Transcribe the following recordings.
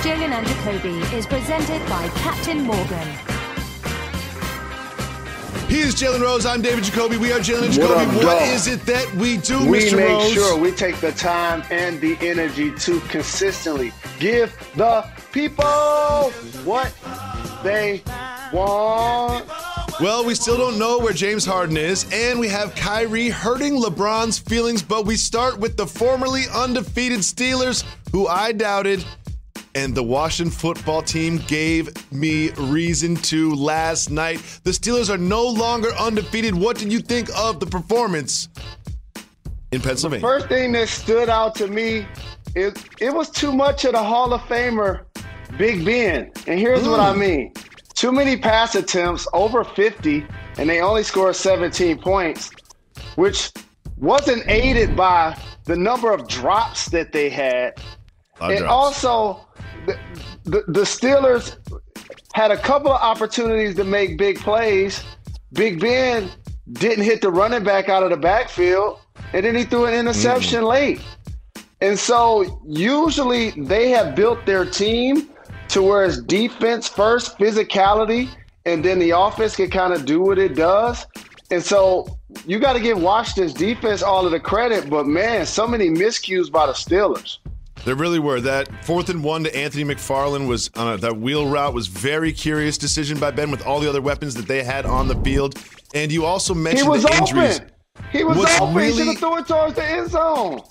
Jalen Jacoby is presented by Captain Morgan. He is Jalen Rose. I'm David Jacoby. We are Jalen Jacoby. What is it that we do, Mr. Rose? We make sure we take the time and the energy to consistently give the people what they want. Well, we still don't know where James Harden is, and we have Kyrie hurting LeBron's feelings, but we start with the formerly undefeated Steelers, who I doubted, and the Washington football team gave me reason to last night. The Steelers are no longer undefeated. What did you think of the performance in Pennsylvania? The first thing that stood out to me is it was too much of the Hall of Famer Big Ben. And here's what I mean. Too many pass attempts, over 50, and they only scored 17 points, which wasn't aided by the number of drops that they had. And also, the Steelers had a couple of opportunities to make big plays. Big Ben didn't hit the running back out of the backfield, and then he threw an interception late. And so usually they have built their team to where it's defense first, physicality, and then the offense can kind of do what it does. And so you got to give Washington's defense all of the credit, but man, so many miscues by the Steelers. There really were. That 4th and 1 to Anthony McFarland was on that wheel route was very curious decision by Ben with all the other weapons that they had on the field. And you also mentioned the injuries. He was open. He should have threw it towards the end zone.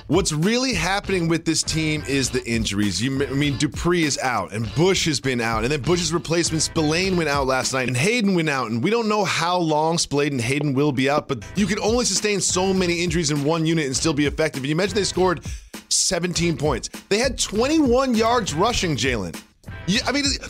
What's really happening with this team is the injuries. Dupree is out, and Bush has been out, and then Bush's replacement, Spillane, went out last night, and Hayden went out, and we don't know how long Spillane and Hayden will be out, but you can only sustain so many injuries in one unit and still be effective. And you mentioned they scored 17 points. They had 21 yards rushing, Jalen.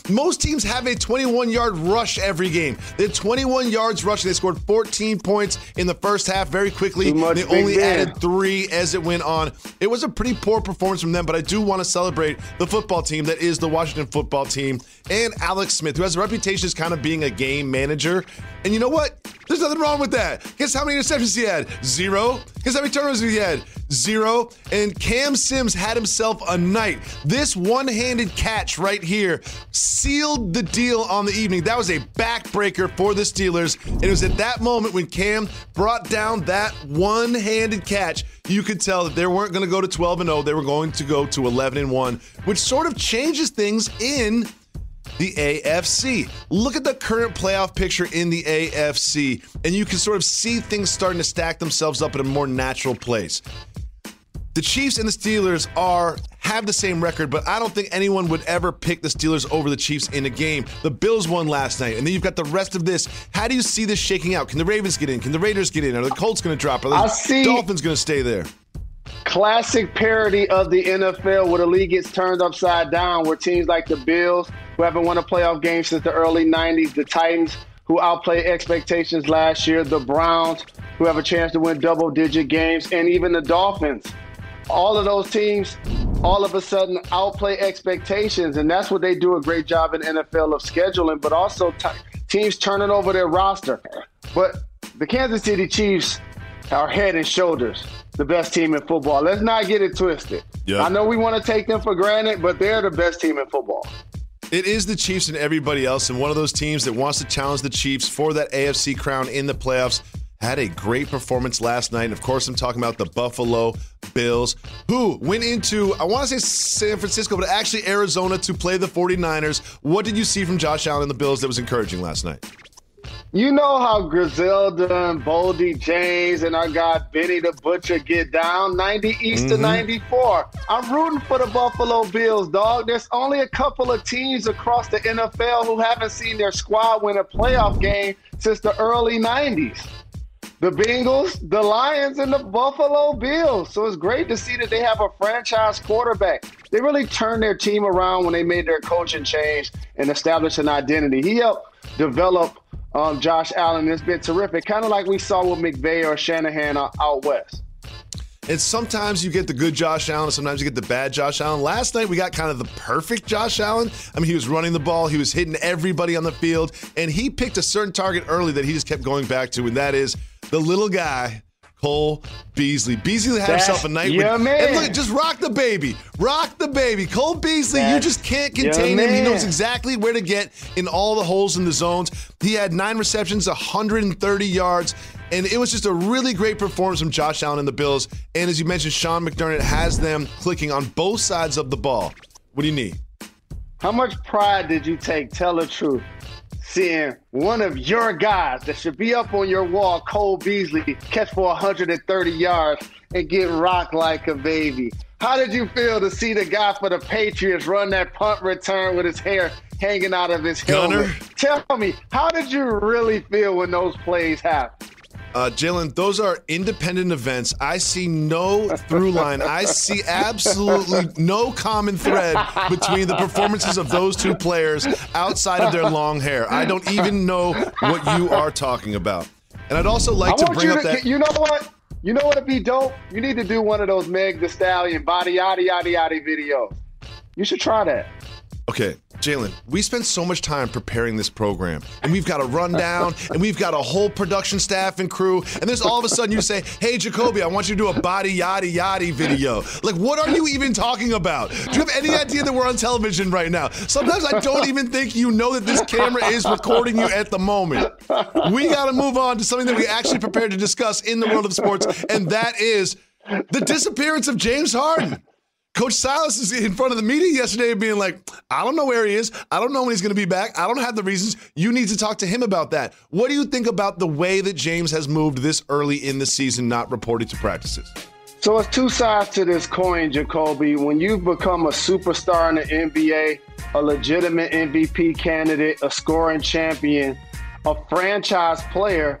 Most teams have a 21-yard rush every game. They had 21 yards rushing. They scored 14 points in the first half very quickly. They only added 3 as it went on. It was a pretty poor performance from them, but I do want to celebrate the football team that is the Washington football team and Alex Smith, who has a reputation as kind of being a game manager. And you know what? There's nothing wrong with that. Guess how many interceptions he had? 0. Guess how many turnovers he had? 0. And Cam Sims had himself a night. This one-handed catch right here sealed the deal on the evening. That was a backbreaker for the Steelers. And it was at that moment when Cam brought down that one-handed catch, you could tell that they weren't going to go to 12-0. They were going to go to 11-1, which sort of changes things in the AFC. Look at the current playoff picture in the AFC, and you can sort of see things starting to stack themselves up in a more natural place. The Chiefs and the Steelers have the same record, but I don't think anyone would ever pick the Steelers over the Chiefs in a game. The Bills won last night, and then you've got the rest of this. How do you see this shaking out? Can the Ravens get in? Can the Raiders get in? Are the Colts going to drop? Are the Dolphins going to stay there? Classic parody of the NFL where the league gets turned upside down, where teams like the Bills, who haven't won a playoff game since the early 90s, the Titans, who outplayed expectations last year, the Browns, who have a chance to win double-digit games, and even the Dolphins. All of those teams all of a sudden outplay expectations, and that's what they do a great job in NFL of scheduling, but also teams turning over their roster. But the Kansas City Chiefs are head and shoulders the best team in football. Let's not get it twisted. Yeah. I know we want to take them for granted, but they're the best team in football. It is the Chiefs and everybody else, and one of those teams that wants to challenge the Chiefs for that AFC crown in the playoffs. Had a great performance last night. And of course, I'm talking about the Buffalo Bills, who went into, I want to say San Francisco, but actually Arizona to play the 49ers. What did you see from Josh Allen and the Bills that was encouraging last night? You know how Griselda and Boldy James and our guy Benny the Butcher get down 90 East to 94. I'm rooting for the Buffalo Bills, dog. There's only a couple of teams across the NFL who haven't seen their squad win a playoff game since the early 90s. The Bengals, the Lions, and the Buffalo Bills. So it's great to see that they have a franchise quarterback. They really turned their team around when they made their coaching change and established an identity. He helped develop Josh Allen. It's been terrific, kind of like we saw with McVay or Shanahan out west. And sometimes you get the good Josh Allen, sometimes you get the bad Josh Allen. Last night we got kind of the perfect Josh Allen. I mean, he was running the ball, he was hitting everybody on the field, and he picked a certain target early that he just kept going back to, and that is the little guy Cole Beasley. Beasley had himself a night. And look, just rock the baby. Rock the baby. Cole Beasley, you just can't contain him. He knows exactly where to get in all the holes in the zones. He had 9 receptions, 130 yards. And it was just a really great performance from Josh Allen and the Bills. And as you mentioned, Sean McDermott has them clicking on both sides of the ball. What do you need? How much pride did you take, tell the truth, seeing one of your guys that should be up on your wall, Cole Beasley, catch for 130 yards and get rocked like a baby? How did you feel to see the guy for the Patriots run that punt return with his hair hanging out of his helmet? Tell me, how did you really feel when those plays happened? Jalen, those are independent events. I see no through line. I see absolutely no common thread between the performances of those two players outside of their long hair. I don't even know what you are talking about. And I'd also like to bring up that. You know what? You know what would be dope? You need to do one of those Meg Thee Stallion body yaddy yaddy yaddy videos. You should try that. Okay, Jalen, we spent so much time preparing this program, and we've got a rundown, and we've got a whole production staff and crew, and there's all of a sudden you say, hey, Jacoby, I want you to do a body yaddy yaddy video. Like, what are you even talking about? Do you have any idea that we're on television right now? Sometimes I don't even think you know that this camera is recording you at the moment. We got to move on to something that we actually prepared to discuss in the world of sports, and that is the disappearance of James Harden. Coach Silas is in front of the media yesterday being like, I don't know where he is. I don't know when he's going to be back. I don't have the reasons. You need to talk to him about that. What do you think about the way that James has moved this early in the season, not reported to practices? So it's two sides to this coin, Jacoby. When you've become a superstar in the NBA, a legitimate MVP candidate, a scoring champion, a franchise player,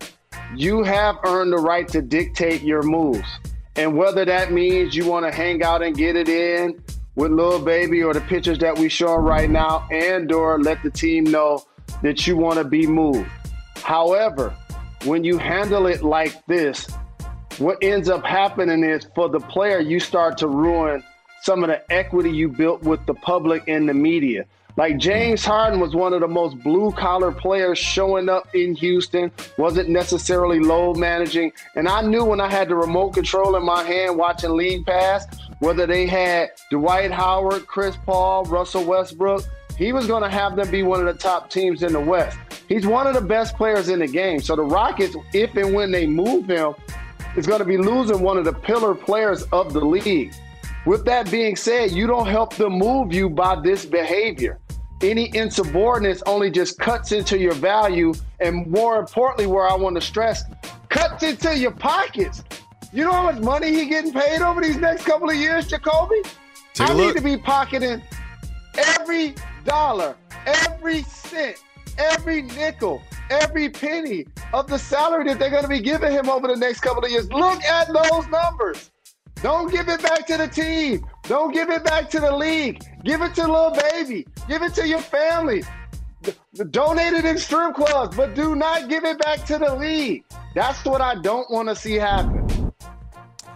you have earned the right to dictate your moves. And whether that means you want to hang out and get it in with Lil Baby or the pictures that we show right now, and or let the team know that you want to be moved. However, when you handle it like this, what ends up happening is for the player, you start to ruin some of the equity you built with the public and the media. Like James Harden was one of the most blue-collar players showing up in Houston, wasn't necessarily load managing. And I knew when I had the remote control in my hand watching League Pass, whether they had Dwight Howard, Chris Paul, Russell Westbrook, he was going to have them be one of the top teams in the West. He's one of the best players in the game. So the Rockets, if and when they move him, is going to be losing one of the pillar players of the league. With that being said, you don't help them move you by this behavior. Any insubordinance only just cuts into your value, and more importantly, where I want to stress, cuts into your pockets. You know how much money he getting paid over these next couple of years, Jacoby? I need to be pocketing every dollar, every cent, every nickel, every penny of the salary that they're going to be giving him over the next couple of years. Look at those numbers. Don't give it back to the team. Don't give it back to the league. Give it to Lil Baby. Give it to your family. Donate it in strip clubs, but do not give it back to the league. That's what I don't want to see happen.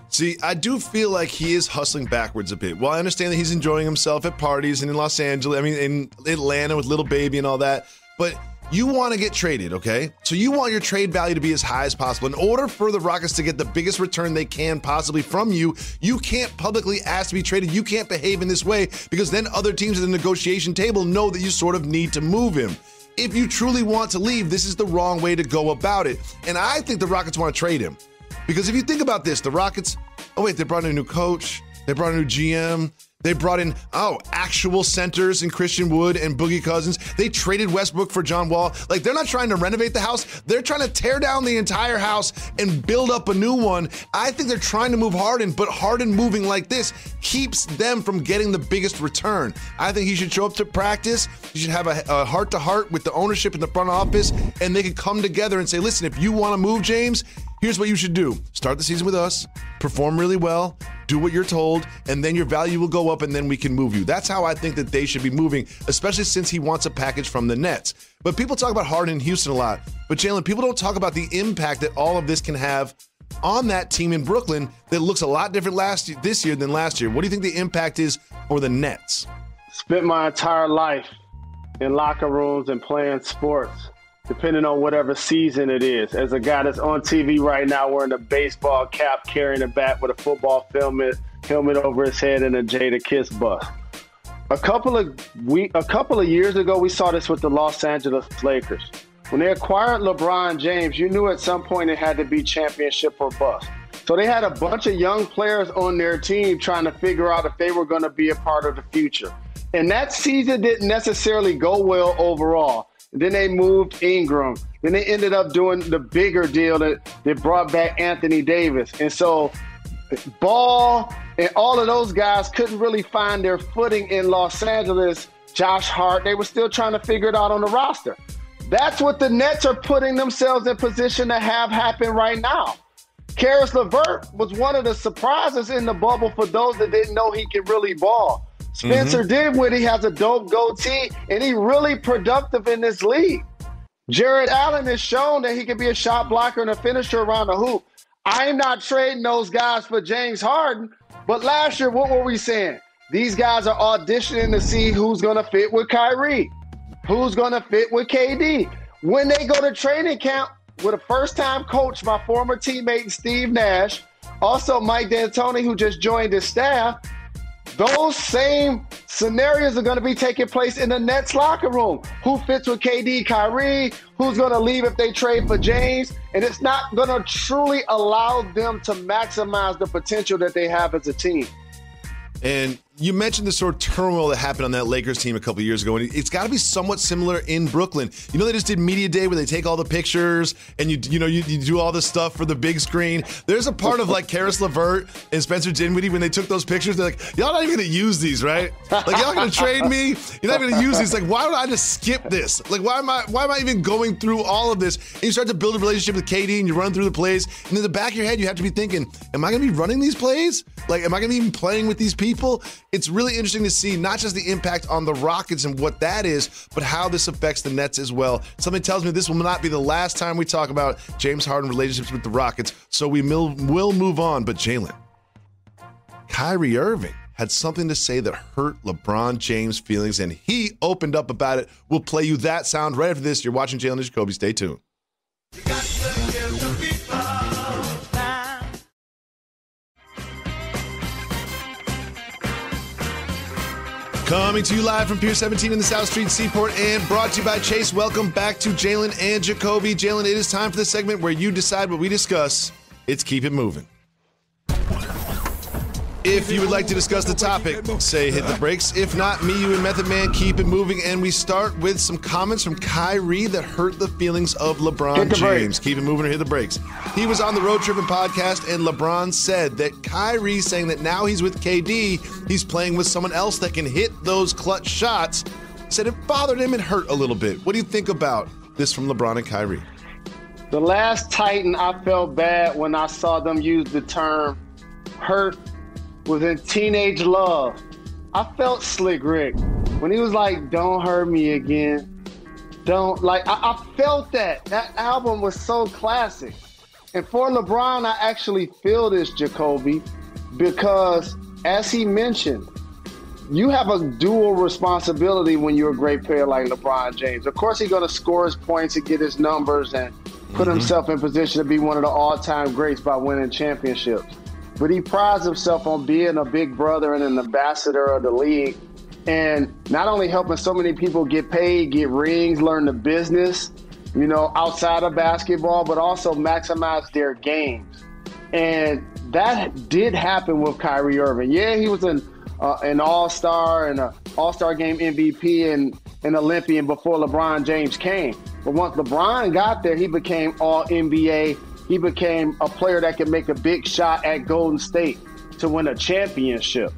See, I do feel like he is hustling backwards a bit. Well, I understand that he's enjoying himself at parties and in Los Angeles, in Atlanta with Lil Baby and all that, but you want to get traded, okay? So you want your trade value to be as high as possible. In order for the Rockets to get the biggest return they can possibly from you, you can't publicly ask to be traded. You can't behave in this way because then other teams at the negotiation table know that you sort of need to move him. If you truly want to leave, this is the wrong way to go about it. And I think the Rockets want to trade him. Because if you think about this, the Rockets, they brought in a new coach. They brought in a new GM. They brought in, actual centers in Christian Wood and Boogie Cousins. They traded Westbrook for John Wall. Like, they're not trying to renovate the house. They're trying to tear down the entire house and build up a new one. I think they're trying to move Harden, but Harden moving like this keeps them from getting the biggest return. I think he should show up to practice. He should have a heart-to-heart with the ownership in the front office, and they could come together and say, listen, if you want to move James, here's what you should do. Start the season with us, perform really well, do what you're told, and then your value will go up, and then we can move you. That's how I think that they should be moving, especially since he wants a package from the Nets. But people talk about Harden in Houston a lot. But, Jalen, people don't talk about the impact that all of this can have on that team in Brooklyn that looks a lot different this year than last year. What do you think the impact is for the Nets? Spent my entire life in locker rooms and playing sports. depending on whatever season it is. As a guy that's on TV right now wearing a baseball cap, carrying a bat with a football helmet over his head and a Jada Kiss bust. A couple of years ago, we saw this with the Los Angeles Lakers. When they acquired LeBron James, you knew at some point it had to be championship or bust. So they had a bunch of young players on their team trying to figure out if they were going to be a part of the future. And that season didn't necessarily go well overall. Then they moved Ingram. Then they ended up doing the bigger deal that brought back Anthony Davis. And so Ball and all of those guys couldn't really find their footing in Los Angeles. Josh Hart, they were still trying to figure it out on the roster. That's what the Nets are putting themselves in position to have happen right now. Karis LeVert was one of the surprises in the bubble for those that didn't know he could really ball. Spencer Dinwiddie has a dope goatee, and he's really productive in this league. Jared Allen has shown that he can be a shot blocker and a finisher around the hoop. I'm not trading those guys for James Harden, but last year, what were we saying? These guys are auditioning to see who's going to fit with Kyrie, who's going to fit with KD. When they go to training camp with a first-time coach, my former teammate Steve Nash, also Mike D'Antoni, who just joined his staff, those same scenarios are going to be taking place in the Nets locker room. Who fits with KD, Kyrie? Who's going to leave if they trade for James? And it's not going to truly allow them to maximize the potential that they have as a team. And you mentioned the sort of turmoil that happened on that Lakers team a couple of years ago, and it's got to be somewhat similar in Brooklyn. You know, they just did media day where they take all the pictures and you do all this stuff for the big screen. There's a part of like Karis LeVert and Spencer Dinwiddie when they took those pictures. They're like, y'all not even going to use these, right? Like, y'all going to trade me? You're not going to use these. Like, why would I just skip this? Like, why am I even going through all of this? And you start to build a relationship with KD and you run through the plays. And in the back of your head, you have to be thinking, am I going to be running these plays? Like, am I going to be even playing with these people? It's really interesting to see not just the impact on the Rockets and what that is, but how this affects the Nets as well. Something tells me this will not be the last time we talk about James Harden relationships with the Rockets, so we will move on. But Jalen, Kyrie Irving had something to say that hurt LeBron James' feelings, and he opened up about it. We'll play you that sound right after this. You're watching Jalen Jacoby. Stay tuned. Coming to you live from Pier 17 in the South Street Seaport and brought to you by Chase. Welcome back to Jalen and Jacoby. Jalen, it is time for the segment where you decide what we discuss. It's Keep It Moving. If you would like to discuss the topic, say hit the brakes. If not, me, you, and Method Man keep it moving. And we start with some comments from Kyrie that hurt the feelings of LeBron James. Keep it moving or hit the brakes. He was on the Road Trippin' podcast, and LeBron said that Kyrie saying that now he's with KD, he's playing with someone else that can hit those clutch shots, said it bothered him and hurt a little bit. What do you think about this from LeBron and Kyrie? The last Titan I felt bad when I saw them use the term hurt was in Teenage Love. I felt Slick Rick when he was like, don't hurt me again. Don't, like, I felt that. That album was so classic. And for LeBron, I actually feel this, Jacoby, because as he mentioned, you have a dual responsibility when you're a great player like LeBron James. Of course, he's going to score his points and get his numbers and put himself in position to be one of the all-time greats by winning championships. But he prides himself on being a big brother and an ambassador of the league, and not only helping so many people get paid, get rings, learn the business, you know, outside of basketball, but also maximize their games. And that did happen with Kyrie Irving. Yeah, he was an all-star and an all-star game MVP and an Olympian before LeBron James came. But once LeBron got there, he became all-NBA. He became a player that could make a big shot at Golden State to win a championship.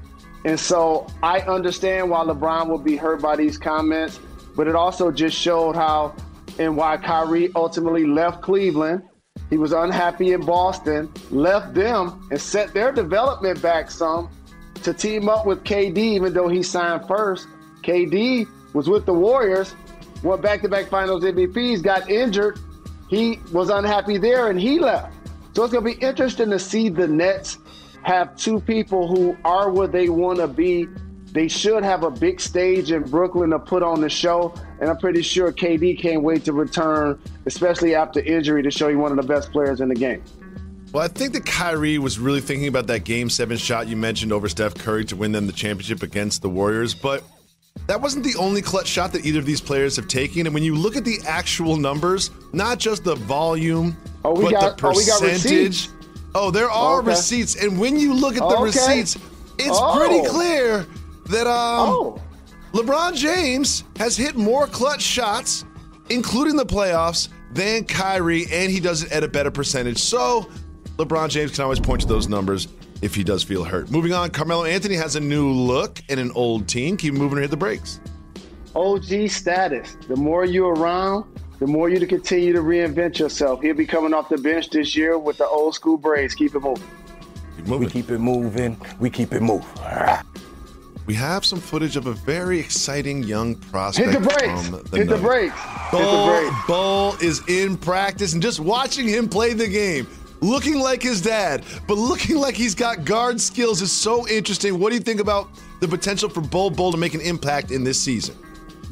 And so I understand why LeBron will be hurt by these comments, but it also just showed how and why Kyrie ultimately left Cleveland. He was unhappy in Boston, left them, and set their development back some to team up with KD, even though he signed first. KD was with the Warriors, won back-to-back finals MVPs, got injured. He was unhappy there, and he left. So it's going to be interesting to see the Nets have two people who are where they want to be. They should have a big stage in Brooklyn to put on the show, and I'm pretty sure KD can't wait to return, especially after injury, to show you one of the best players in the game. Well, I think that Kyrie was really thinking about that Game 7 shot you mentioned over Steph Curry to win them the championship against the Warriors, but that wasn't the only clutch shot that either of these players have taken. And when you look at the actual numbers, not just the volume, but the percentage. There are receipts. And when you look at the receipts, it's pretty clear that LeBron James has hit more clutch shots, including the playoffs, than Kyrie, and he does it at a better percentage. So LeBron James can always point to those numbers if he does feel hurt. Moving on, Carmelo Anthony has a new look and an old team. Keep moving or hit the brakes. OG status. The more you're around, the more you continue to reinvent yourself. He'll be coming off the bench this year with the old school braids. Keep it moving. We keep it moving. We keep it moving. We have some footage of a very exciting young prospect. Hit the brakes. Hit the brakes. Bull is in practice, and just watching him play the game, looking like his dad, but looking like he's got guard skills is so interesting. What do you think about the potential for Bull to make an impact in this season?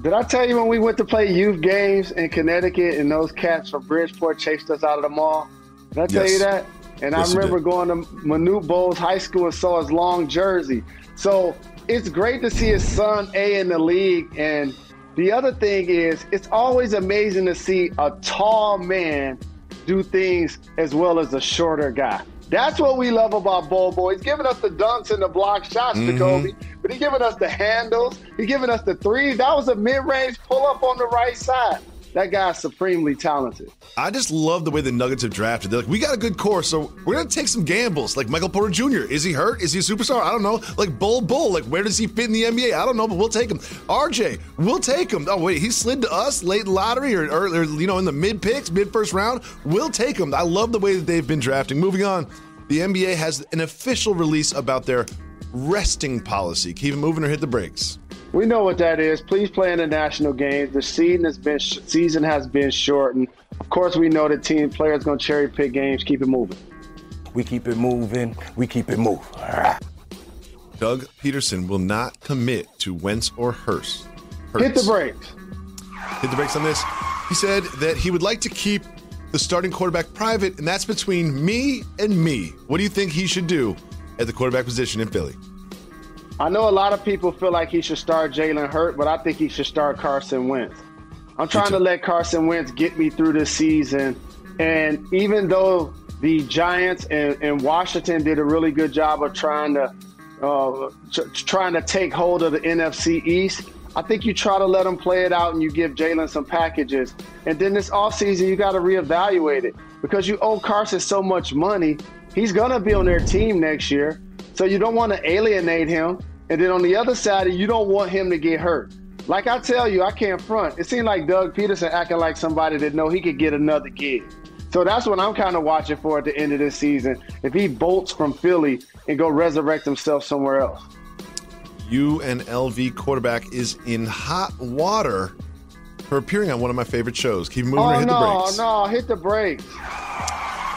Did I tell you when we went to play youth games in Connecticut and those cats from Bridgeport chased us out of the mall? Did I tell you that? And I remember going to Manute Bowles High School and saw his long jersey. So it's great to see his son in the league. And the other thing is, it's always amazing to see a tall man do things as well as a shorter guy. That's what we love about Bull Boy. He's giving us the dunks and the block shots, Jacoby, but he's giving us the handles. He's giving us the threes. That was a mid-range pull-up on the right side. That guy's supremely talented. I just love the way the Nuggets have drafted. They're like, we got a good core, so we're going to take some gambles. Like Michael Porter Jr., is he hurt? Is he a superstar? I don't know. Like Bull, like where does he fit in the NBA? I don't know, but we'll take him. RJ, we'll take him. Oh, wait, he slid to us late lottery or in the mid-picks, mid-first round. We'll take him. I love the way that they've been drafting. Moving on, the NBA has an official release about their resting policy. Keep it moving or hit the brakes. We know what that is. Please play in the national games. The season has been shortened. Of course, we know that team players going to cherry pick games. Keep it moving. We keep it moving. We keep it moving. Doug Peterson will not commit to Wentz or Hurts. Hit the brakes. Hit the brakes on this. He said that he would like to keep the starting quarterback private, and that's between me and me. What do you think he should do at the quarterback position in Philly? I know a lot of people feel like he should start Jalen Hurts, but I think he should start Carson Wentz. I'm trying to let Carson Wentz get me through this season. And even though the Giants and Washington did a really good job of trying to take hold of the NFC East, I think you try to let them play it out and you give Jalen some packages. And then this offseason, you got to reevaluate it because you owe Carson so much money. He's going to be on their team next year. So you don't want to alienate him. And then on the other side, you don't want him to get hurt. Like I tell you, I can't front. It seemed like Doug Peterson acting like somebody that know he could get another gig. So that's what I'm kind of watching for at the end of this season. If he bolts from Philly and go resurrect himself somewhere else. UNLV quarterback is in hot water for appearing on one of my favorite shows. Keep moving or hit the brakes. Hit the brakes.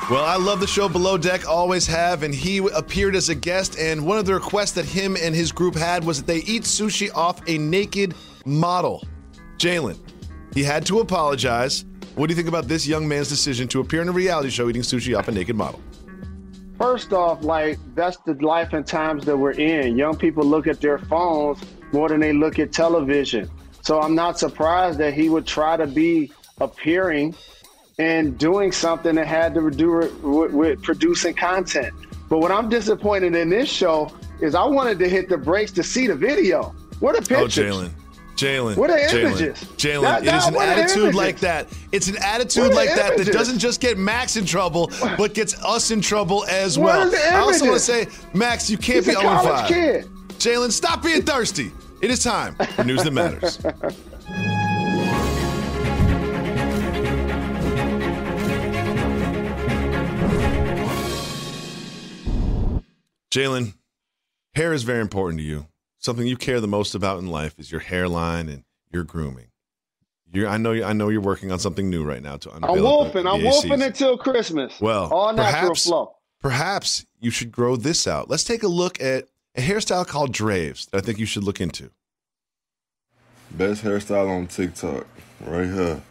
Well, I love the show Below Deck, always have, and he appeared as a guest, and one of the requests that him and his group had was that they eat sushi off a naked model. Jalen, he had to apologize. What do you think about this young man's decision to appear in a reality show eating sushi off a naked model? First off, that's the life and times that we're in. Young people look at their phones more than they look at television. So I'm not surprised that he would try to be appearing and doing something that had to do with producing content. But what I'm disappointed in this show is I wanted to hit the brakes to see the video. What are pictures? Oh, Jalen. What are images? Jalen, it is an attitude like that. It's an attitude like that that doesn't just get Max in trouble, but gets us in trouble as well. I also want to say, Max, you can't be 0-5. Jalen, stop being thirsty. It is time for News That Matters. Jalen, hair is very important to you. Something you care the most about in life is your hairline and your grooming. I know you're working on something new right now to unveil. I'm wolfing until Christmas. Well, all natural flow. Perhaps you should grow this out. Let's take a look at a hairstyle called Draves that I think you should look into. Best hairstyle on TikTok, right here.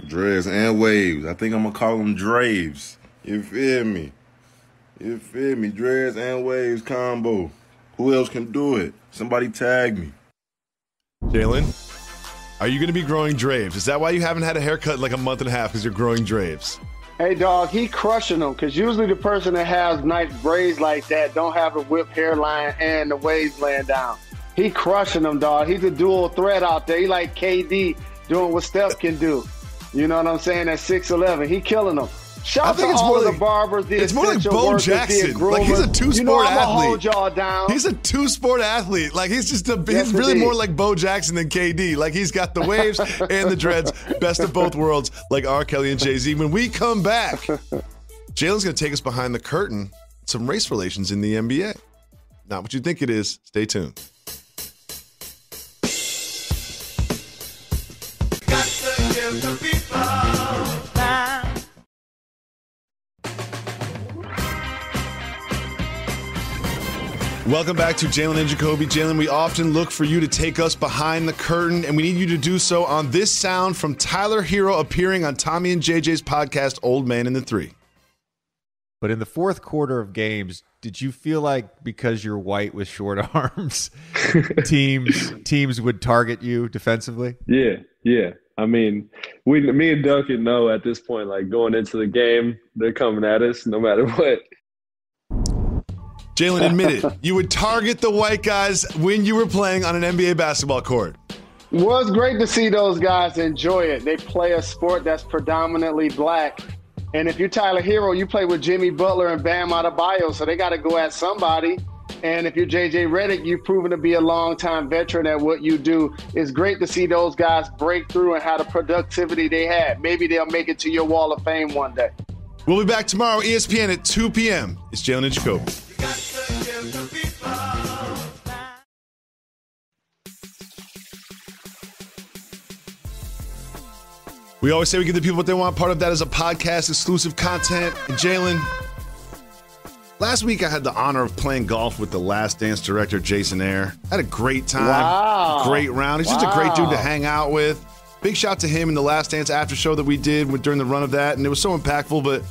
Dreads and waves. I think I'm going to call them Draves. You feel me? You feel me? Dreads and waves combo. Who else can do it? Somebody tag me. Jalen, are you going to be growing Draves? Is that why you haven't had a haircut in like a month and a half, because you're growing Draves? Hey, dog, he crushing them, because usually the person that has nice braids like that don't have a whipped hairline and the waves laying down. He crushing them, dog. He's a dual threat out there. He like KD doing what Steph can do. You know what I'm saying? At 6'11", he killing them. Shout out to all of the barbers, the it's more like Bo workers, Jackson. Like he's a two-sport athlete. Hold y'all down. He's a two-sport athlete. Like he's really more like Bo Jackson than KD. Like he's got the waves and the dreads, best of both worlds, like R. Kelly and Jay-Z. When we come back, Jalen's going to take us behind the curtain, some race relations in the NBA. Not what you think it is. Stay tuned. Welcome back to Jalen Jacoby. Jalen, we often look for you to take us behind the curtain, and we need you to do so on this sound from Tyler Hero appearing on Tommy and JJ's podcast, Old Man in the Three. But in the fourth quarter of games, did you feel like because you're white with short arms, teams would target you defensively? Yeah. I mean, me and Duncan know at this point, like going into the game, they're coming at us no matter what. Jalen admitted you would target the white guys when you were playing on an NBA basketball court. Well, it's great to see those guys enjoy it. They play a sport that's predominantly black. And if you're Tyler Hero, you play with Jimmy Butler and Bam Adebayo, so they got to go at somebody. And if you're JJ Redick, you've proven to be a long-time veteran at what you do. It's great to see those guys break through and have the productivity they had. Maybe they'll make it to your Wall of Fame one day. We'll be back tomorrow, ESPN at 2 p.m. It's Jalen and Jacoby. We always say we give the people what they want. Part of that is a podcast, exclusive content. And Jalen, last week I had the honor of playing golf with the Last Dance director, Jason Ayer. Had a great time. Wow. Great round. He's just a great dude to hang out with. Big shout to him in the Last Dance after show that we did during the run of that. And it was so impactful, but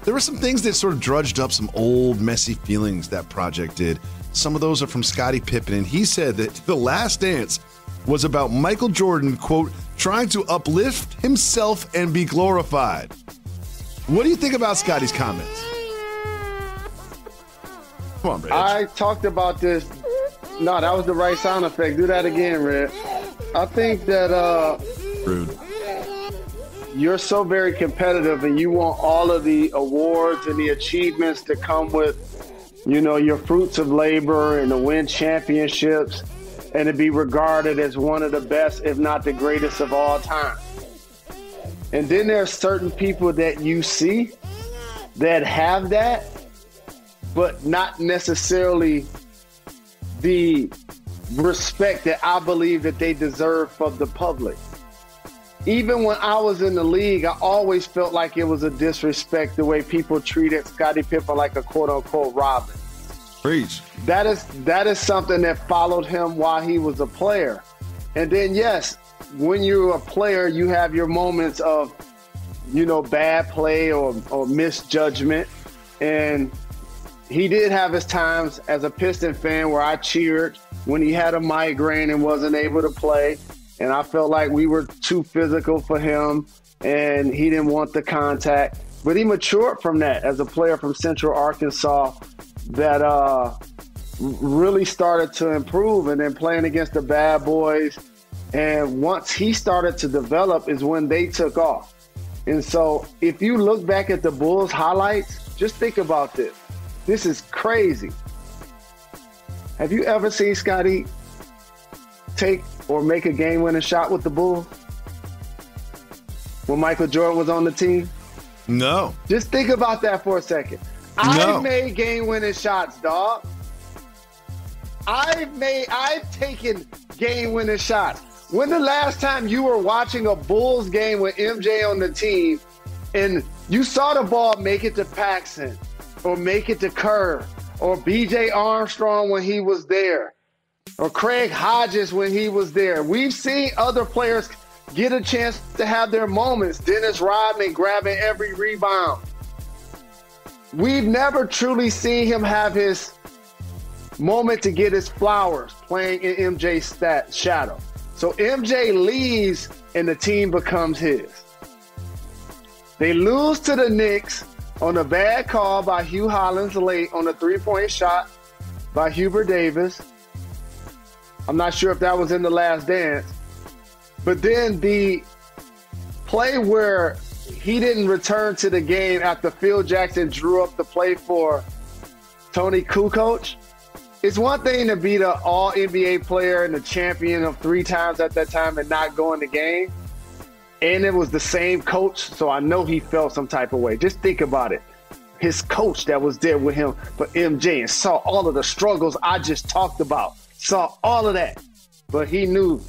there were some things that sort of drudged up some old, messy feelings that project did. Some of those are from Scottie Pippen, and he said that The Last Dance was about Michael Jordan, quote, trying to uplift himself and be glorified. What do you think about Scottie's comments? Come on, Reg. I talked about this. No, that was the right sound effect. Do that again, Red. I think that Rude. You're so very competitive and you want all of the awards and the achievements to come with, your fruits of labor and to win championships and to be regarded as one of the best, if not the greatest of all time. And then there are certain people that you see that have that, but not necessarily the respect that I believe that they deserve from the public. Even when I was in the league, I always felt like it was a disrespect the way people treated Scottie Pippen like a quote-unquote Robin. Preach. That is something that followed him while he was a player. And then, yes, when you're a player, you have your moments of, bad play or misjudgment. And he did have his times as a Piston fan where I cheered when he had a migraine and wasn't able to play. And I felt like we were too physical for him and he didn't want the contact. But he matured from that as a player from Central Arkansas that really started to improve, and then playing against the bad boys. And once he started to develop is when they took off. And so if you look back at the Bulls highlights, just think about this. This is crazy. Have you ever seen Scottie take or make a game-winning shot with the Bulls when Michael Jordan was on the team? No. Just think about that for a second. No. I've made game-winning shots, dog. I've taken game-winning shots. When the last time you were watching a Bulls game with MJ on the team and you saw the ball make it to Paxson or make it to Kerr or B.J. Armstrong when he was there, or Craig Hodges when he was there. We've seen other players get a chance to have their moments. Dennis Rodman grabbing every rebound. We've never truly seen him have his moment to get his flowers playing in MJ's shadow. So MJ leaves and the team becomes his. They lose to the Knicks on a bad call by Hugh Hollins late on a three-point shot by Hubert Davis. I'm not sure if that was in the last dance. But then the play where he didn't return to the game after Phil Jackson drew up the play for Tony Kukoc. It's one thing to be the all-NBA player and the champion of 3 times at that time and not go in the game. And it was the same coach, so I know he felt some type of way. Just think about it. His coach that was there with him for MJ and saw all of the struggles I just talked about, saw all of that. But he knew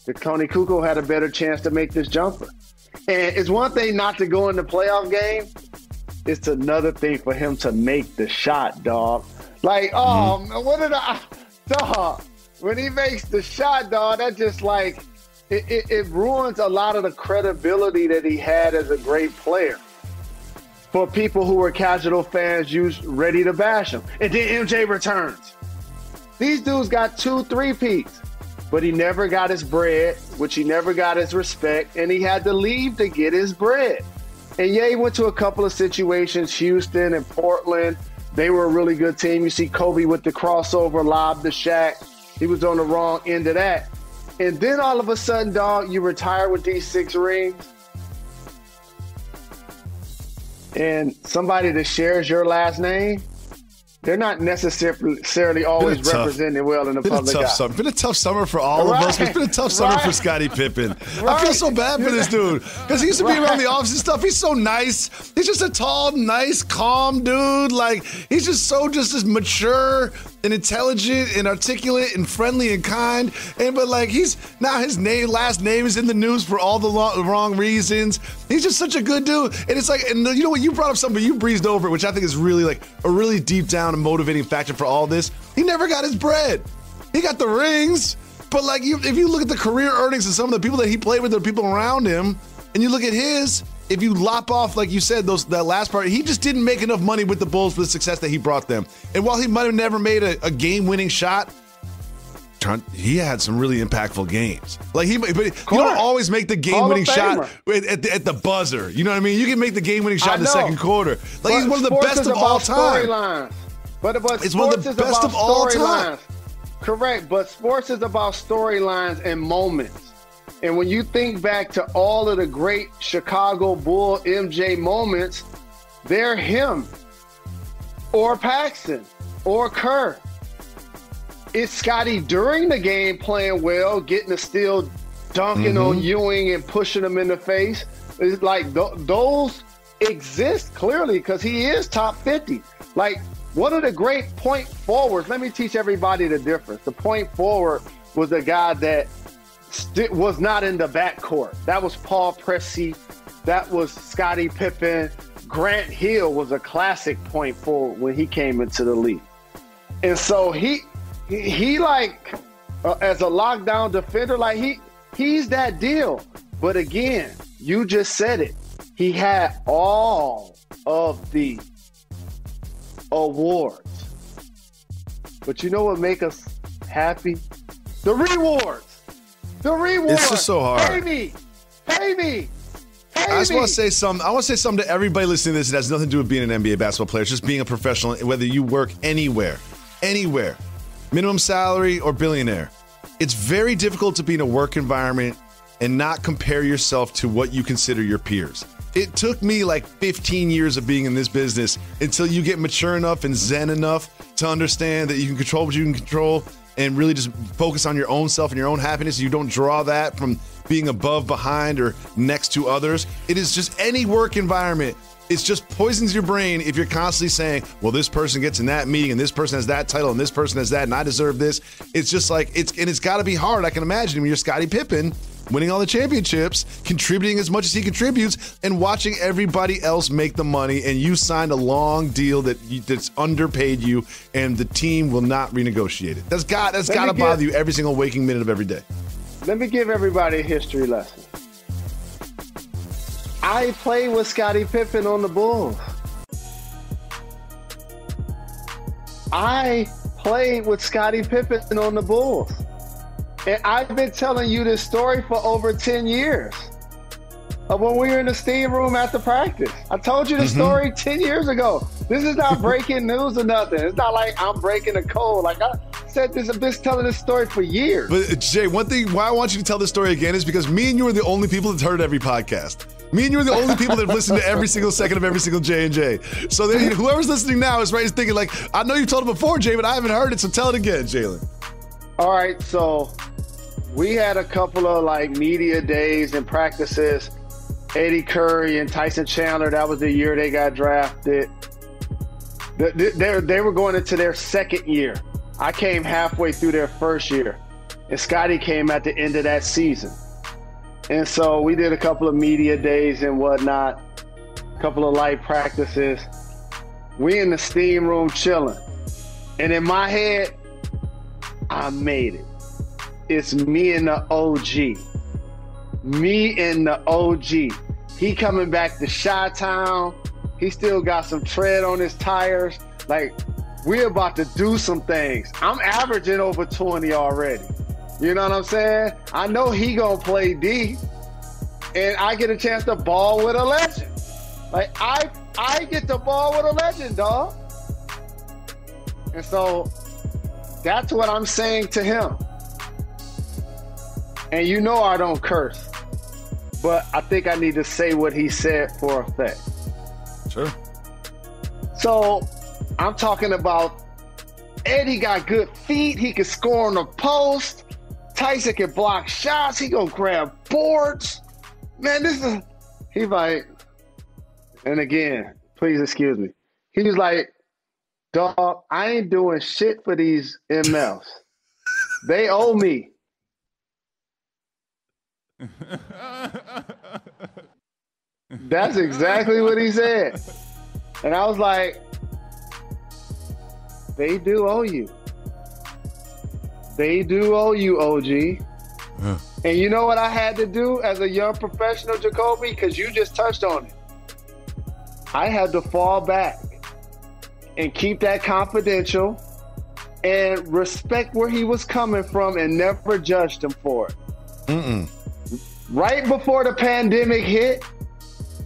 that Tony Kukoc had a better chance to make this jumper. And it's one thing not to go in the playoff game. It's another thing for him to make the shot, dog. Like, what did dog, when he makes the shot, dog, that just like, it ruins a lot of the credibility that he had as a great player. For people who were casual fans, ready to bash him. And then MJ returns. These dudes got 2 3-peats, but he never got his bread, which he never got his respect, and he had to leave to get his bread. And yeah, he went to a couple of situations, Houston and Portland. They were a really good team. You see Kobe with the crossover lob to Shaq. He was on the wrong end of that. And then all of a sudden, dog, you retire with these 6 rings. And somebody that shares your last name, they're not necessarily always represented well in the public eye. It's been a tough summer for all of us. It's been a tough summer for Scottie Pippen. I feel so bad for this dude because he used to be around the office and stuff. He's so nice. He's just a tall, nice, calm dude. Like, he's just as mature and intelligent and articulate and friendly and kind. But like, he's now his last name is in the news for all the wrong reasons. He's just such a good dude. And it's like, and you know what, you brought up something, you breezed over it, which I think is really like a really deep down and motivating factor for all this. He never got his bread. He got the rings, but like, if you look at the career earnings and some of the people that he played with, the people around him, and you look at his, if you lop off, like you said, that last part, he just didn't make enough money with the Bulls for the success that he brought them. And while he might have never made a game-winning shot, he had some really impactful games. Like you don't always make the game-winning shot at the buzzer. You know what I mean? You can make the game-winning shot in the second quarter. Like, he's one of the best of all time. It's one of the best of all time. Correct, but sports is about storylines and moments. And when you think back to all of the great Chicago Bull MJ moments, they're him or Paxson or Kerr. It's Scottie during the game playing well, getting a steal, dunking on Ewing and pushing him in the face. It's like those exist clearly because he is top 50. Like, one of the great point forwards, let me teach everybody the difference. The point forward was a guy that was not in the backcourt. That was Paul Pressey. That was Scottie Pippen. Grant Hill was a classic point forward when he came into the league. And so he like, as a lockdown defender, like he's that deal. But again, you just said it. He had all of the awards. But you know what make us happy? The rewards. The reward. It's just so hard. Pay me. I just want to say something. I want to say something to everybody listening to this. It has nothing to do with being an NBA basketball player. It's just being a professional, whether you work anywhere, minimum salary or billionaire. It's very difficult to be in a work environment and not compare yourself to what you consider your peers. It took me like 15 years of being in this business until you get mature enough and zen enough to understand that you can control what you can control and really just focus on your own self and your own happiness. You don't draw that from being above, behind, or next to others. It is just any work environment. It just poisons your brain if you're constantly saying, well, this person gets in that meeting and this person has that title and this person has that and I deserve this. It's just like, it's got to be hard. I can imagine when you're Scottie Pippen, winning all the championships, contributing as much as he contributes, and watching everybody else make the money, and you signed a long deal that's underpaid you, and the team will not renegotiate it. That's got to bother you every single waking minute of every day. Let me give everybody a history lesson. I played with Scottie Pippen on the Bulls. I played with Scottie Pippen on the Bulls. And I've been telling you this story for over 10 years of when we were in the steam room after practice. I told you the story 10 years ago. This is not breaking news or nothing. It's not like I'm breaking a code. Like I said this, I've been telling this story for years. But Jay, one thing why I want you to tell this story again is because me and you are the only people that's heard every podcast. Me and you are the only people that have listened to every single second of every single J&J. So whoever's listening now is thinking like, I know you told it before, Jay, but I haven't heard it, so tell it again, Jalen. All right, so we had a couple of media days and practices. Eddie Curry and Tyson Chandler, that was the year they got drafted. They were going into their second year. I came halfway through their first year, and Scottie came at the end of that season. And so we did a couple of media days and whatnot, a couple of light practices. We in the steam room chilling. And in my head, I made it. It's me and the OG. Me and the OG. He coming back to Chi-Town. He still got some tread on his tires. We're about to do some things. I'm averaging over 20 already. You know what I'm saying? I know he gonna play D, and I get a chance to ball with a legend. I get to ball with a legend, dog. And so that's what I'm saying to him. And you know I don't curse, but I think I need to say what he said for effect. Sure. So I'm talking about Eddie got good feet. He can score on the post. Tyson can block shots. He gonna grab boards. Man, he's like, and again, please excuse me. He was like, dog, I ain't doing shit for these MLs. They owe me. That's exactly what he said. And I was like, they do owe you. They do owe you, OG. And you know what I had to do as a young professional, Jacoby? Because you just touched on it. I had to fall back and keep that confidential and respect where he was coming from and never judged him for it. Right before the pandemic hit,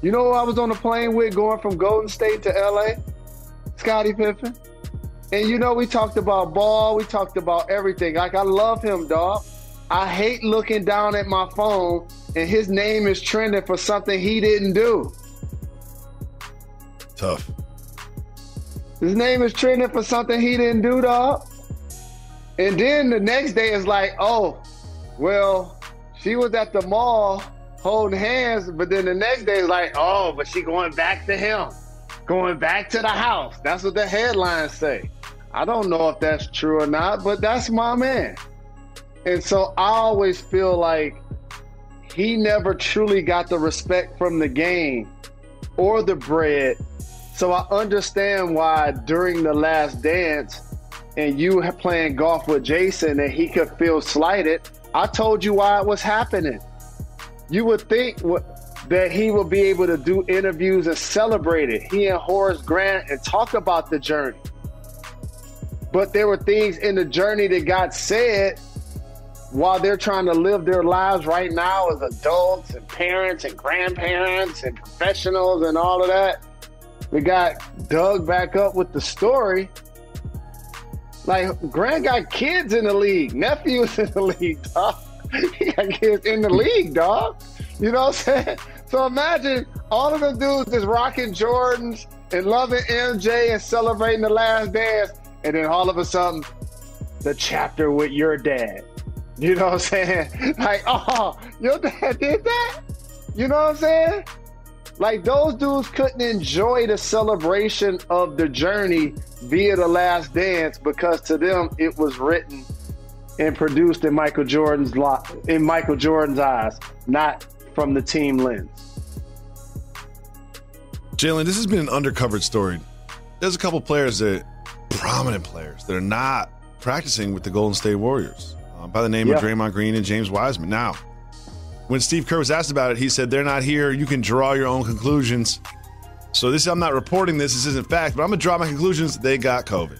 you know who I was on the plane with going from Golden State to LA? Scottie Pippen. And you know, we talked about ball, we talked about everything. I love him, dog. I hate looking down at my phone and his name is trending for something he didn't do. Tough. His name is trending for something he didn't do, dog. And then the next day is like, oh, well, she was at the mall holding hands, but then the next day is like, oh, but she going back to him, going back to the house. That's what the headlines say. I don't know if that's true or not, but that's my man. And so I always feel like he never truly got the respect from the game or the bread. So I understand why during the Last Dance and you playing golf with Jason and he could feel slighted, I told you why it was happening. You would think that he would be able to do interviews and celebrate it. He and Horace Grant and talk about the journey. But there were things in the journey that got said while they're trying to live their lives right now as adults and parents and grandparents and professionals and all of that. We got dug back up with the story. Grant got kids in the league, nephews in the league, dog. He got kids in the league, dog. You know what I'm saying? So imagine all of them dudes just rocking Jordans and loving MJ and celebrating the Last Dance, and then all of a sudden, the chapter with your dad. You know what I'm saying? Oh, your dad did that? You know what I'm saying? Those dudes couldn't enjoy the celebration of the journey via the Last Dance because to them it was written and produced in Michael Jordan's eyes, not from the team lens. Jalen, this has been an undercovered story. There's a couple players prominent players that are not practicing with the Golden State Warriors by the name of Draymond Green and James Wiseman. Now, when Steve Kerr was asked about it, he said, they're not here. You can draw your own conclusions. So I'm not reporting this. This isn't fact, but I'm going to draw my conclusions. They got COVID.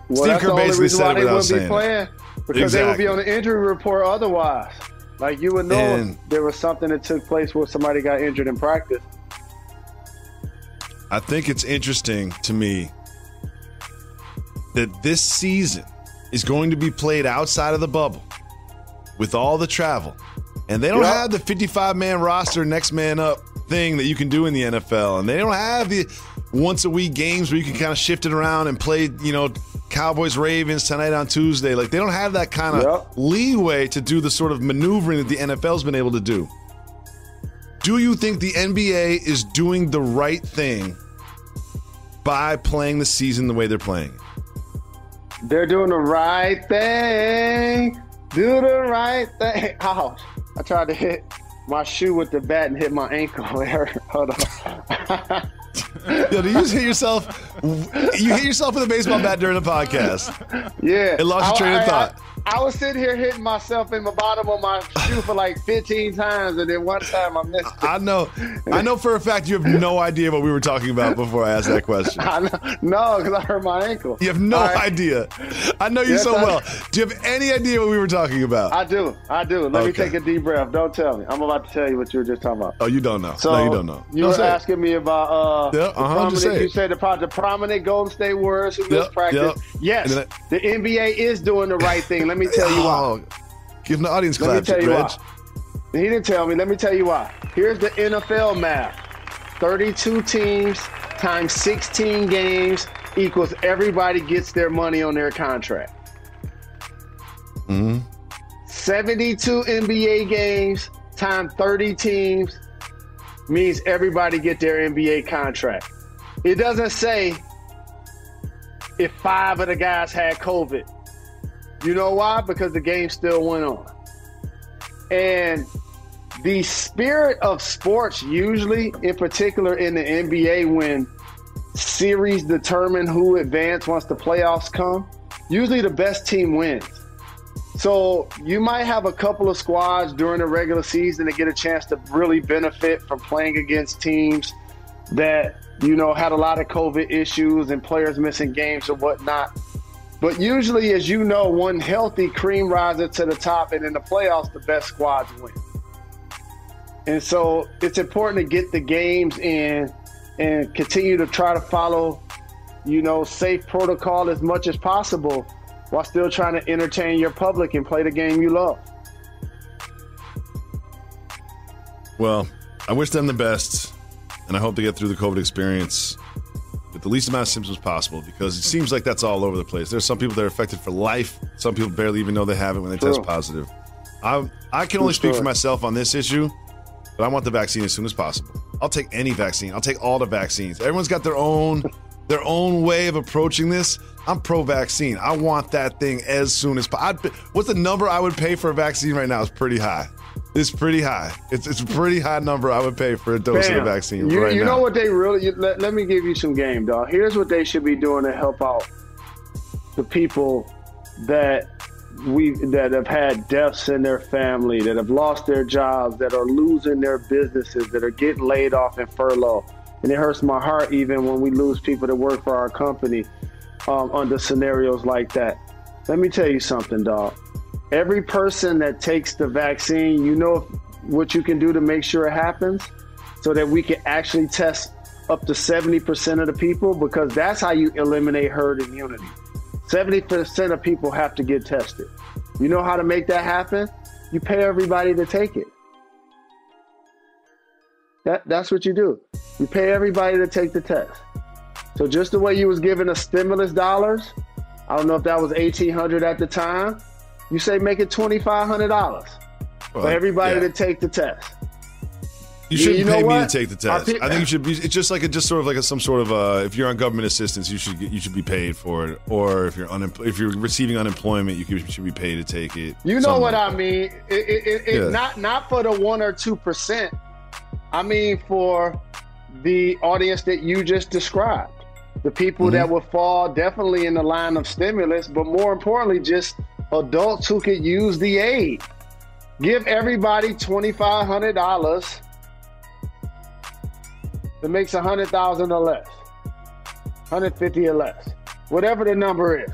Well, Steve Kerr basically said it without saying it. Because they would be on the injury report otherwise. Like, you would know if there was something that took place where somebody got injured in practice. I think it's interesting to me that this season is going to be played outside of the bubble with all the travel. And they don't have the 55-man roster, next man up thing that you can do in the NFL. And they don't have the once-a-week games where you can kind of shift it around and play, Cowboys-Ravens tonight on Tuesday. Like, they don't have that kind of leeway to do the sort of maneuvering that the NFL's been able to do. Do you think the NBA is doing the right thing by playing the season the way they're playing it? They're doing the right thing. Do the right thing. Ouch. I tried to hit my shoe with the bat and hit my ankle. It hurt. Hold on. Yo, do you just hit yourself? You hit yourself with a baseball bat during the podcast. Yeah. It lost your train of thought. I was sitting here hitting myself in the bottom of my shoe for like 15 times, and then one time I missed it. I know for a fact you have no idea what we were talking about before I asked that question. No, because I hurt my ankle. You have no idea. I know you so well. Do you have any idea what we were talking about? I do. Let me take a deep breath. Don't tell me. I'm about to tell you what you were just talking about. Oh, you don't know. So no, you don't know. You were asking me about you said the prominent Golden State Warriors who missed practice. Yes, the NBA is doing the right thing. Let me tell you why. Give the audience claps, Reg. Why. He didn't tell me. Let me tell you why. Here's the NFL math. 32 teams times 16 games equals everybody gets their money on their contract. 72 NBA games times 30 teams means everybody get their NBA contract. It doesn't say if 5 of the guys had COVID. You know why? Because the game still went on. And the spirit of sports, usually, in particular in the NBA, when series determine who advance once the playoffs come, usually the best team wins. So you might have a couple of squads during the regular season that get a chance to really benefit from playing against teams that, had a lot of COVID issues and players missing games or whatnot. But usually, as you know, one healthy cream riser to the top, and in the playoffs, the best squads win. And so it's important to get the games in and continue to try to follow, safe protocol as much as possible while still trying to entertain your public and play the game you love. Well, I wish them the best, and I hope they get through the COVID experience with the least amount of symptoms possible, because it seems like that's all over the place. There's some people that are affected for life. Some people barely even know they have it when they test positive. I can only speak for myself on this issue, but I want the vaccine as soon as possible. I'll take any vaccine. I'll take all the vaccines. Everyone's got their own way of approaching this. I'm pro-vaccine. I want that thing as soon as possible. What's the number I would pay for a vaccine right now? It's pretty high. It's pretty high. It's a pretty high number I would pay for a dose of the vaccine right now. You know what they really – let me give you some game, dog. Here's what they should be doing to help out the people that have had deaths in their family, that have lost their jobs, that are losing their businesses, that are getting laid off and furloughed. And it hurts my heart even when we lose people that work for our company under scenarios like that. Let me tell you something, dog. Every person that takes the vaccine, you know what you can do to make sure it happens so that we can actually test up to 70% of the people, because that's how you eliminate herd immunity. 70% of people have to get tested. You know how to make that happen? You pay everybody to take it. That's what you do. You pay everybody to take the test. So just the way you was giving us stimulus dollars, I don't know if that was $1,800 at the time, you say make it $2,500 for everybody to take the test. You shouldn't know pay me what? to take the test. I think you should be. It's just like some sort of. If you're on government assistance, you should be paid for it. Or if you're receiving unemployment, you should be paid to take it. You know what I mean? Not for the 1 or 2%. I mean for the audience that you just described, the people that would fall definitely in the line of stimulus, but more importantly, just adults who could use the aid. Give everybody $2,500 that makes 100,000 or less, 150 or less, whatever the number is.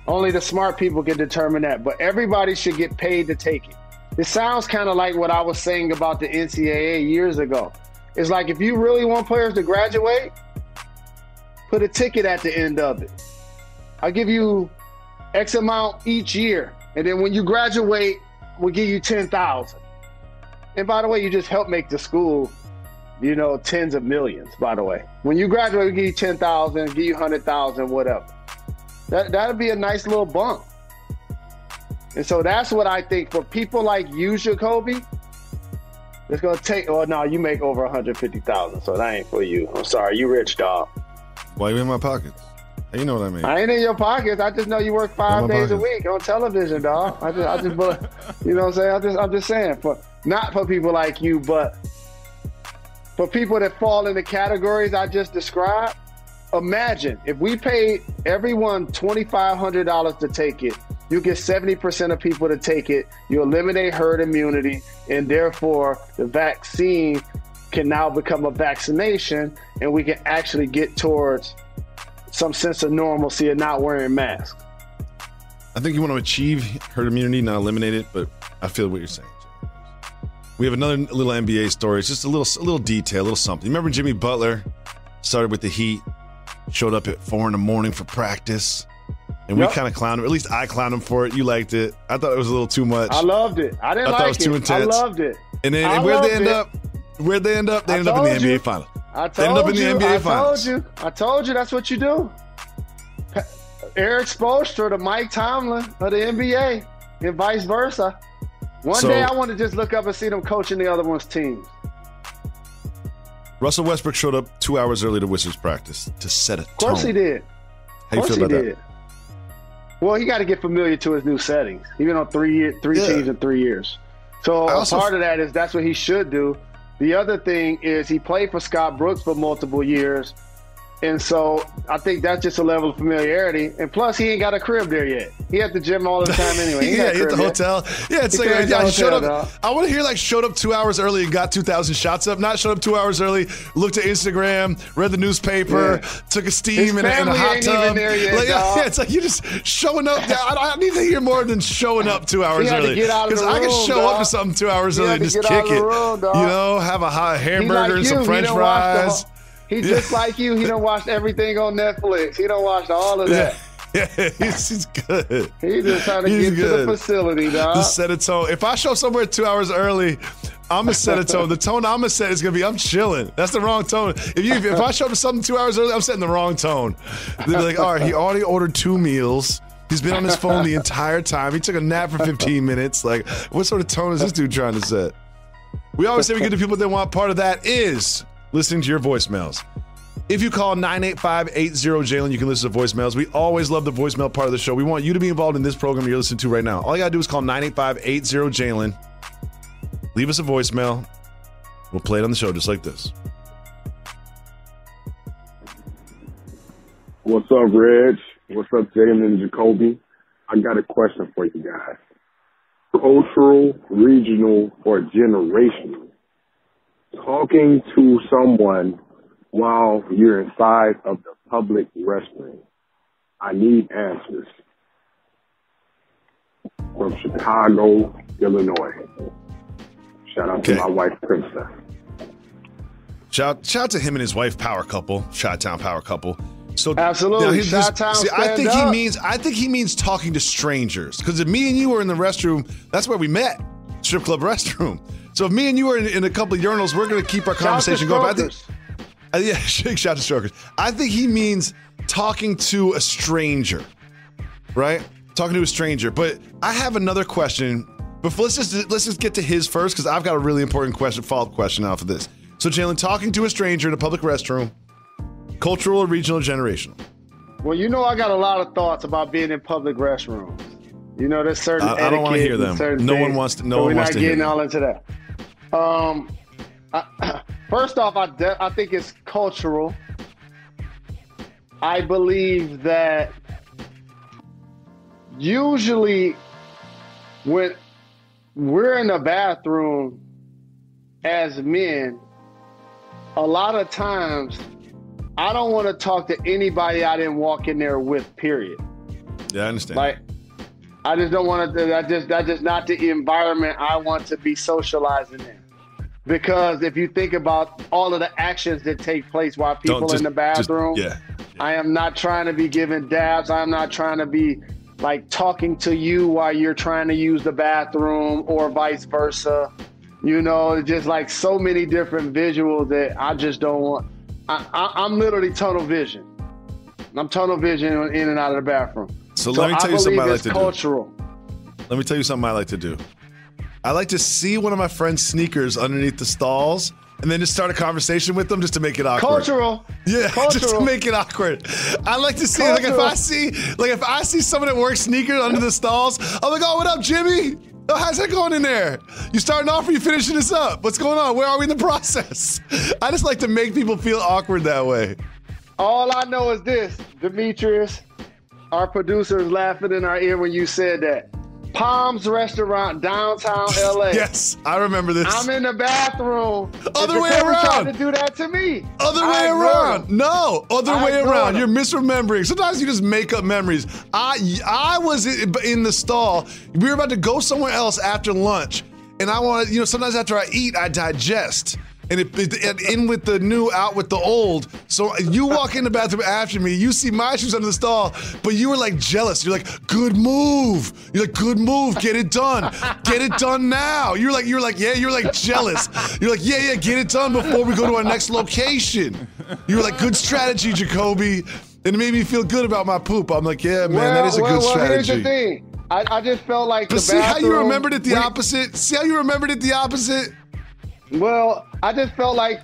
Only the smart people can determine that, but everybody should get paid to take it. It sounds kind of like what I was saying about the NCAA years ago. It's like, if you really want players to graduate, put a ticket at the end of it. I'll give you X amount each year, and then when you graduate, we'll give you 10,000. And by the way, you just help make the school, tens of millions, by the way. When you graduate, we give you 10,000, give you 100,000, whatever. That'd be a nice little bump. And so that's what I think for people like you, Jacoby, it's going to take, no, you make over 150,000, so that ain't for you. I'm sorry, you rich, dog. Why are you in my pockets? You know what I mean. I ain't in your pockets. I just know you work 5 days a week on television, dog. I just, you know what I'm saying? I'm just saying, not for people like you, but for people that fall in the categories I just described. Imagine if we paid everyone $2,500 to take it, you get 70% of people to take it. You eliminate herd immunity, and therefore the vaccine can now become a vaccination, and we can actually get towards some sense of normalcy and not wearing masks. I think you want to achieve herd immunity, not eliminate it, but I feel what you're saying. We have another little NBA story. It's just a little detail, a little something. You remember Jimmy Butler started with the Heat, showed up at 4 a.m. for practice, and we kind of clowned him. At least I clowned him for it. You liked it. I thought it was a little too much. I loved it. I didn't like it. I thought it was too intense. I loved it. And then where'd they end up? Where'd they end up? They ended up in the NBA Finals. I told you that's what you do. Eric Spoelstra to Mike Tomlin of the NBA and vice versa. One day I want to just look up and see them coaching the other one's teams. Russell Westbrook showed up 2 hours early to Wizards practice to set a tone. Of course he did. How you feel about that? Well, he got to get familiar to his new settings. Even on three teams in 3 years. So part of that is that's what he should do. The other thing is he played for Scott Brooks for multiple years. And so I think that's just a level of familiarity. And plus, he ain't got a crib there yet. He at the gym all the time anyway. He he at the hotel. Yeah, it's like, he showed up. I want to hear showed up 2 hours early and got 2,000 shots up. Not showed up 2 hours early, looked at Instagram, read the newspaper, took a steam in a hot tub. It's like you just showing up. I need to hear more than showing up 2 hours early. Because I can show up to something 2 hours early and just kick it. Have a hot hamburger and some French fries. He's just like you. He done watched everything on Netflix. He done watched all of that. Yeah, he's good. He's just trying to get to the facility, dog. Just set a tone. If I show somewhere 2 hours early, I'm going to set a tone. The tone I'm going to set is going to be, I'm chilling. That's the wrong tone. If I show up to something 2 hours early, I'm setting the wrong tone. They'll be like, all right, he already ordered 2 meals. He's been on his phone the entire time. He took a nap for 15 minutes. Like, what sort of tone is this dude trying to set? We always say we get to people that want. Part of that is listening to your voicemails. If you call 985-80-JALEN, you can listen to voicemails. We always love the voicemail part of the show. We want you to be involved in this program you're listening to right now. All you got to do is call 985-80-JALEN. Leave us a voicemail. We'll play it on the show just like this. What's up, Reg? What's up, Jalen Jacoby? I got a question for you guys. Cultural, regional, or generational? Talking to someone while you're inside of the public restroom. I need answers. From Chicago, Illinois. Shout out to my wife, Princess. Shout out to him and his wife, power couple, Chi-Town power couple. So absolutely, Chi-Town. I think he means talking to strangers. Because if me and you were in the restroom, that's where we met, strip club restroom. So if me and you are in a couple of urinals, we're going to keep our conversation going. Shout to strokers. I think he means talking to a stranger, right? Talking to a stranger. But I have another question But let's just get to his first, because I've got a really important follow-up question off of this. So, Jalen, talking to a stranger in a public restroom, cultural, regional, generational? Well, you know I got a lot of thoughts about being in public restrooms. You know, there's certain etiquette. I don't want to hear them. No one wants to. No one wants to hear. We're not getting all into that. First off, I think it's cultural. I believe that usually when we're in the bathroom as men, a lot of times I don't want to talk to anybody I didn't walk in there with, period. Yeah, I understand. Like, I just don't want to, that's just not the environment I want to be socializing in. Because if you think about all of the actions that take place while people in the bathroom, I am not trying to be giving dabs. I'm not trying to be like talking to you while you're trying to use the bathroom or vice versa. You know, just like so many different visuals that I just don't want. I'm literally tunnel vision. I'm tunnel vision in and out of the bathroom. So let me tell you something I like to cultural. do. Let me tell you something I like to do. I like to see one of my friend's sneakers underneath the stalls and then just start a conversation with them just to make it awkward. Cultural. Yeah, cultural. Just to make it awkward. I like to see, like if I see someone that wears sneakers under the stalls, I'm like, oh, what up, Jimmy? Oh, how's that going in there? You starting off or you finishing this up? What's going on? Where are we in the process? I just like to make people feel awkward that way. All I know is this, Demetrius, our producer is laughing in our ear when you said that. Palms Restaurant, downtown LA. Yes, I remember this. I'm in the bathroom. Other way around. Tried to do that to me. Other way around. No, other way around. You're misremembering. Sometimes you just make up memories. I was in the stall. We were about to go somewhere else after lunch, and I wanted, sometimes after I eat, I digest. And it in with the new, out with the old. So you walk in the bathroom after me, you see my shoes under the stall, but you were like jealous. You're like, good move. You're like, good move. Get it done. Get it done now. You're like, yeah. You're like jealous. You're like, yeah. Get it done before we go to our next location. You were like, good strategy, Jacoby. And it made me feel good about my poop. I'm like, yeah, man, that is a good strategy. Here's the thing. I just felt like but see how you remembered it the opposite? See how you remembered it the opposite? Well, I felt like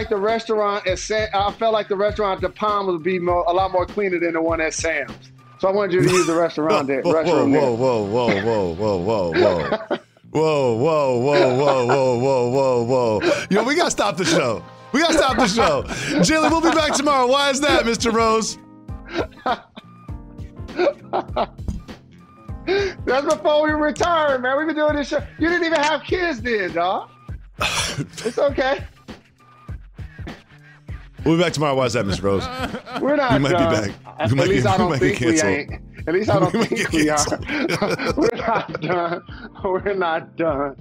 the restaurant at the Palm would be a lot more cleaner than the one at Sam's. So I wanted you to use the restroom there. Whoa. Yo, we gotta stop the show. Jalen, we'll be back tomorrow. Why is that, Mr. Rose? That's before we retired, man. We've been doing this show. You didn't even have kids then, dog. It's okay. We'll be back tomorrow. Why is that, Mr. Rose? We're not. We might done. be back. At least I don't think we ain't. At least I don't think we are. We're not done. We're not done.